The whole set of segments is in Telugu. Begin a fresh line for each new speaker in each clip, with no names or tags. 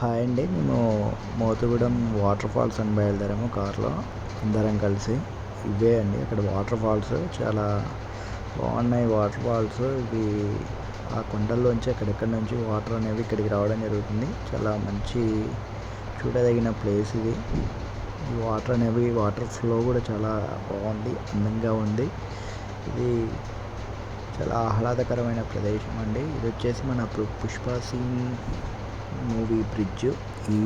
హాయ్ అండి. మేము మోతుగూడెం వాటర్ ఫాల్స్ అని బయలుదేరాము కార్లో అందరం కలిసి. ఇవే అండి అక్కడ వాటర్ ఫాల్స్. చాలా బాగున్నాయి వాటర్ ఫాల్స్. ఇవి ఆ కొండల్లోంచి అక్కడెక్కడ నుంచి వాటర్ అనేవి ఇక్కడికి రావడం జరుగుతుంది. చాలా మంచి చూడదగిన ప్లేస్ ఇది. ఈ వాటర్ అనేవి వాటర్ ఫ్లో కూడా చాలా బాగుంది, అందంగా ఉంది. ఇది చాలా ఆహ్లాదకరమైన ప్రదేశం అండి. ఇది వచ్చేసి మన పుష్ప సీన్ మూవీ బ్రిడ్జ్. ఈ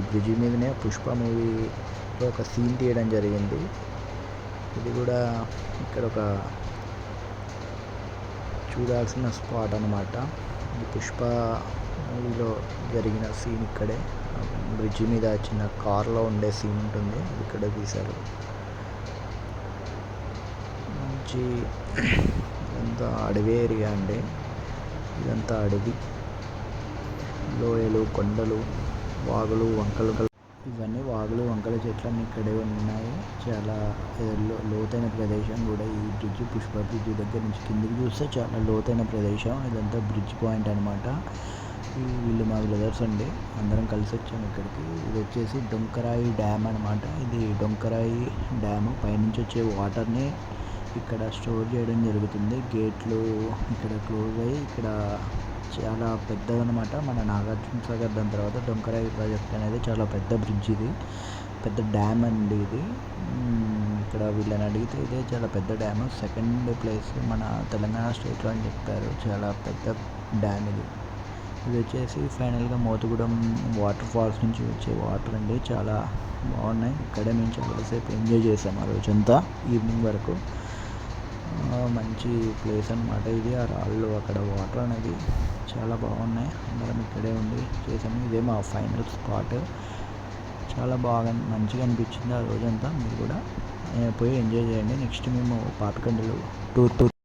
బ్రిడ్జ్ మీదనే పుష్ప మూవీలో ఒక సీన్ తీయడం జరిగింది. ఇది కూడా ఇక్కడ ఒక చూడాల్సిన స్పాట్ అన్నమాట. ఈ పుష్ప మూవీలో జరిగిన సీన్ ఇక్కడే. బ్రిడ్జ్ మీద చిన్న కార్లో ఉండే సీన్ ఉంటుంది, ఇక్కడ తీశారు. మంచి ఇదంతా అడవి ఏరియా అండి. ఇదంతా అడవి, లోయలు, కొండలు, వాగులు, వంకలు. ఇవన్నీ వాగులు, వంకల చెట్లన్నీ ఇక్కడే ఉన్నాయి. చాలా లోతైన ప్రదేశం కూడా ఈ బ్రిడ్జ్. పుష్ప బ్రిడ్జ్ దగ్గర నుంచి కిందికి చూస్తే చాలా లోతైన ప్రదేశం. ఇదంతా బ్రిడ్జ్ పాయింట్ అనమాట. వీళ్ళు మా బ్రదర్స్ అండి, అందరం కలిసి వచ్చాము ఇక్కడికి. ఇది వచ్చేసి డొంకరాయి డ్యామ్ అనమాట. ఇది డొంకరాయి డ్యామ్ పైనుంచి వచ్చే వాటర్ని ఇక్కడ స్టోర్ చేయడం జరుగుతుంది. గేట్లు ఇక్కడ క్లోజ్ అయ్యి ఇక్కడ చాలా పెద్దదనమాట. మన నాగార్జున సాగర్ దాని తర్వాత డొంకరాయి ప్రాజెక్ట్ అనేది చాలా పెద్ద బ్రిడ్జ్. ఇది పెద్ద డ్యామ్ అండి. ఇది ఇక్కడ వీళ్ళని అడిగితే ఇదే చాలా పెద్ద డ్యామ్, సెకండ్ ప్లేస్ మన తెలంగాణ స్టేట్లో అని చెప్పారు. చాలా పెద్ద డ్యామ్ ఇది. ఇది వచ్చేసి ఫైనల్గా మోతుగూడెం వాటర్ ఫాల్స్ నుంచి వచ్చే వాటర్ అండి. చాలా బాగున్నాయి. ఇక్కడే మేము చాలాసేపు ఎంజాయ్ చేసాము ఆ రోజంతా, ఈవినింగ్ వరకు. మంచి ప్లేస్ అనమాట ఇది. ఆ రాళ్ళు, అక్కడ వాటర్ అనేది చాలా బాగున్నాయి. అందరం ఇక్కడే ఉండి చేసాము. ఇదే మా ఫైనల్ స్పాట్. చాలా బాగా మంచిగా అనిపించింది ఆ రోజంతా. మీరు కూడా పోయి ఎంజాయ్ చేయండి. నెక్స్ట్ మేము పాపికొండలు టూర్